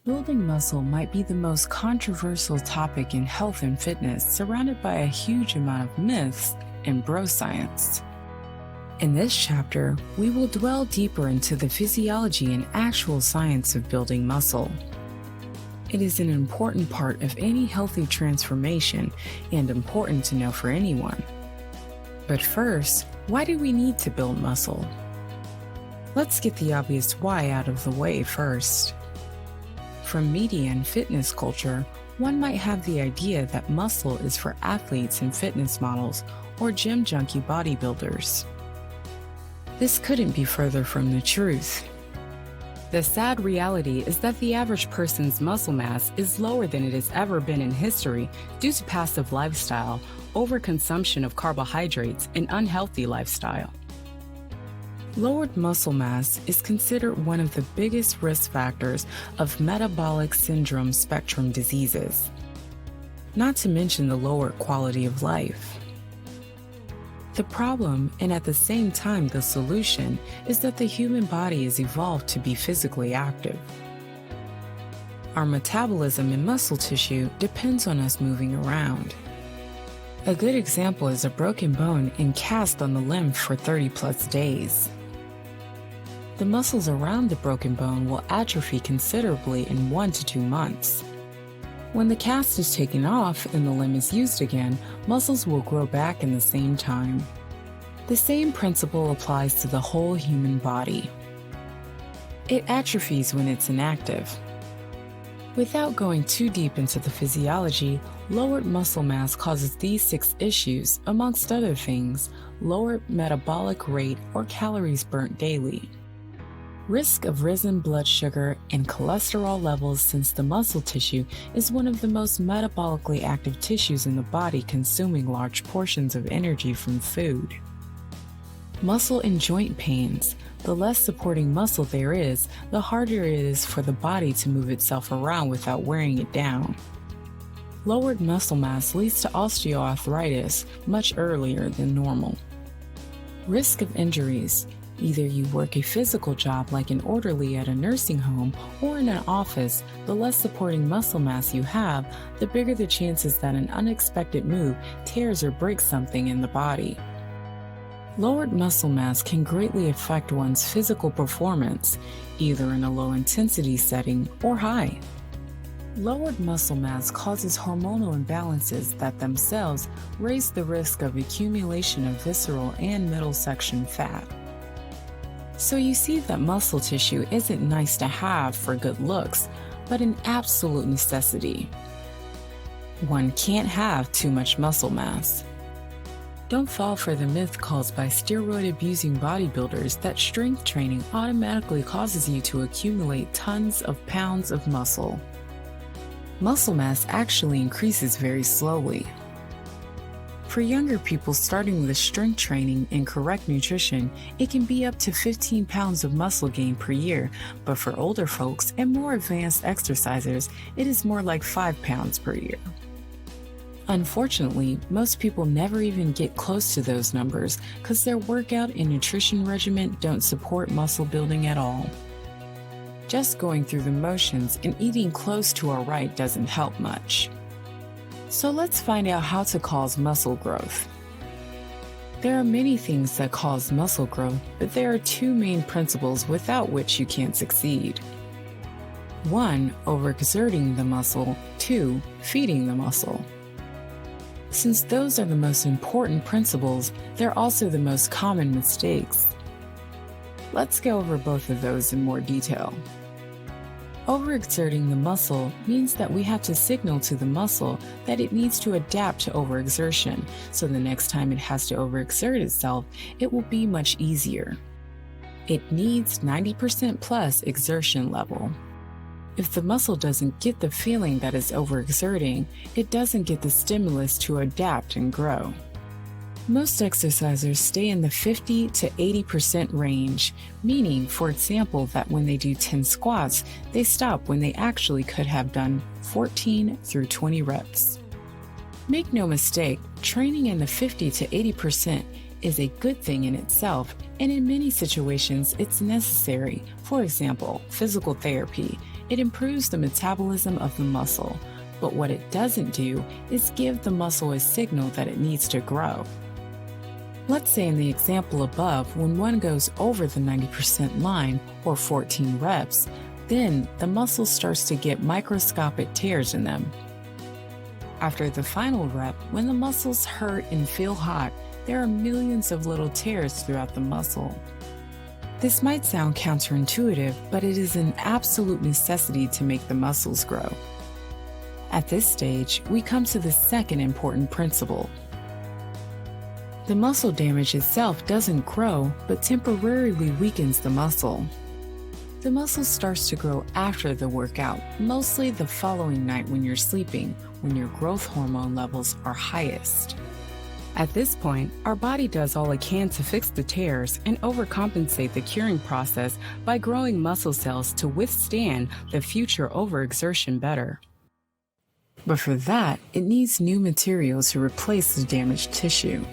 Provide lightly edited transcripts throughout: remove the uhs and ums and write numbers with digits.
Building muscle might be the most controversial topic in health and fitness, surrounded by a huge amount of myths and bro science. In this chapter, we will dwell deeper into the physiology and actual science of building muscle. It is an important part of any healthy transformation and important to know for anyone. But first, why do we need to build muscle? Let's get the obvious why out of the way first. From media and fitness culture, one might have the idea that muscle is for athletes and fitness models or gym junkie bodybuilders. This couldn't be further from the truth. The sad reality is that the average person's muscle mass is lower than it has ever been in history due to passive lifestyle, overconsumption of carbohydrates, and unhealthy lifestyle. Lowered muscle mass is considered one of the biggest risk factors of metabolic syndrome spectrum diseases, not to mention the lower quality of life. The problem, and at the same time the solution, is that the human body is evolved to be physically active. Our metabolism in muscle tissue depends on us moving around. A good example is a broken bone and cast on the limb for 30+ days. The muscles around the broken bone will atrophy considerably in 1 to 2 months. When the cast is taken off and the limb is used again, muscles will grow back in the same time. The same principle applies to the whole human body. It atrophies when it's inactive. Without going too deep into the physiology, lowered muscle mass causes these 6 issues, amongst other things: lowered metabolic rate or calories burnt daily, risk of risen blood sugar and cholesterol levels, since the muscle tissue is one of the most metabolically active tissues in the body, consuming large portions of energy from food. Muscle and joint pains. The less supporting muscle there is, the harder it is for the body to move itself around without wearing it down. Lowered muscle mass leads to osteoarthritis much earlier than normal. Risk of injuries. Either you work a physical job like an orderly at a nursing home or in an office, the less supporting muscle mass you have, the bigger the chances that an unexpected move tears or breaks something in the body. Lowered muscle mass can greatly affect one's physical performance, either in a low-intensity setting or high. Lowered muscle mass causes hormonal imbalances that themselves raise the risk of accumulation of visceral and middle section fat. So you see that muscle tissue isn't nice to have for good looks, but an absolute necessity. One can't have too much muscle mass. Don't fall for the myth caused by steroid-abusing bodybuilders that strength training automatically causes you to accumulate tons of pounds of muscle. Muscle mass actually increases very slowly. For younger people starting with strength training and correct nutrition, it can be up to 15 pounds of muscle gain per year, but for older folks and more advanced exercisers, it is more like 5 pounds per year. Unfortunately, most people never even get close to those numbers because their workout and nutrition regimen don't support muscle building at all. Just going through the motions and eating close to our right doesn't help much. So let's find out how to cause muscle growth. There are many things that cause muscle growth, but there are 2 main principles without which you can't succeed. 1, overexerting the muscle. 2, feeding the muscle. Since those are the most important principles, they're also the most common mistakes. Let's go over both of those in more detail. Overexerting the muscle means that we have to signal to the muscle that it needs to adapt to overexertion, so the next time it has to overexert itself, it will be much easier. It needs 90% plus exertion level. If the muscle doesn't get the feeling that it's overexerting, it doesn't get the stimulus to adapt and grow. Most exercisers stay in the 50 to 80% range, meaning, for example, that when they do 10 squats, they stop when they actually could have done 14 through 20 reps. Make no mistake, training in the 50 to 80% is a good thing in itself, and in many situations it's necessary. For example, physical therapy. It improves the metabolism of the muscle, but what it doesn't do is give the muscle a signal that it needs to grow. Let's say in the example above, when one goes over the 90% line, or 14 reps, then the muscle starts to get microscopic tears in them. After the final rep, when the muscles hurt and feel hot, there are millions of little tears throughout the muscle. This might sound counterintuitive, but it is an absolute necessity to make the muscles grow. At this stage, we come to the second important principle. The muscle damage itself doesn't grow, but temporarily weakens the muscle. The muscle starts to grow after the workout, mostly the following night when you're sleeping, when your growth hormone levels are highest. At this point, our body does all it can to fix the tears and overcompensate the curing process by growing muscle cells to withstand the future overexertion better. But for that, it needs new materials to replace the damaged tissue.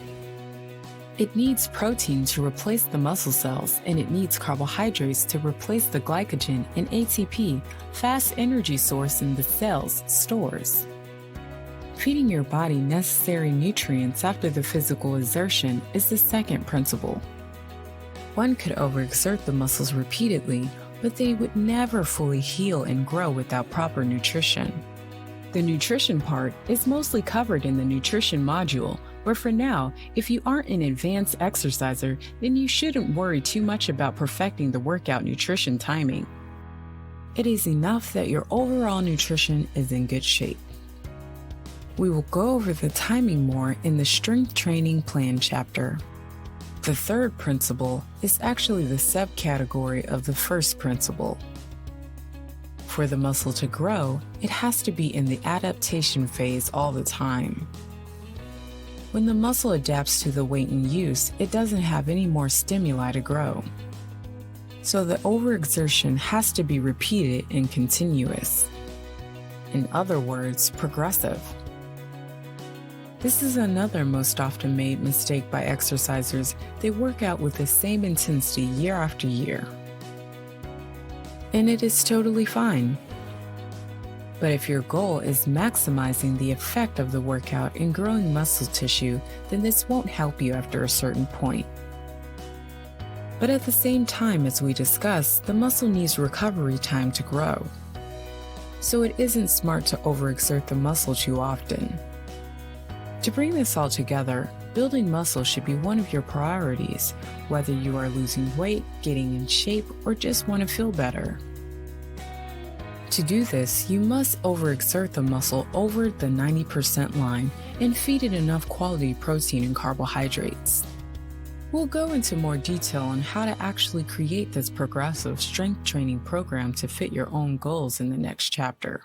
It needs protein to replace the muscle cells, and it needs carbohydrates to replace the glycogen and ATP, fast energy source in the cell's stores. Feeding your body necessary nutrients after the physical exertion is the second principle. One could overexert the muscles repeatedly, but they would never fully heal and grow without proper nutrition. The nutrition part is mostly covered in the nutrition module, but for now, if you aren't an advanced exerciser, then you shouldn't worry too much about perfecting the workout nutrition timing. It is enough that your overall nutrition is in good shape. We will go over the timing more in the strength training plan chapter. The third principle is actually the subcategory of the first principle. For the muscle to grow, it has to be in the adaptation phase all the time. When the muscle adapts to the weight in use, it doesn't have any more stimuli to grow. So the overexertion has to be repeated and continuous. In other words, progressive. This is another most often made mistake by exercisers. They work out with the same intensity year after year. And it is totally fine. But if your goal is maximizing the effect of the workout in growing muscle tissue, then this won't help you after a certain point. But at the same time, as we discussed, the muscle needs recovery time to grow. So it isn't smart to overexert the muscle too often. To bring this all together, building muscle should be one of your priorities, whether you are losing weight, getting in shape, or just want to feel better. To do this, you must overexert the muscle over the 90% line and feed it enough quality protein and carbohydrates. We'll go into more detail on how to actually create this progressive strength training program to fit your own goals in the next chapter.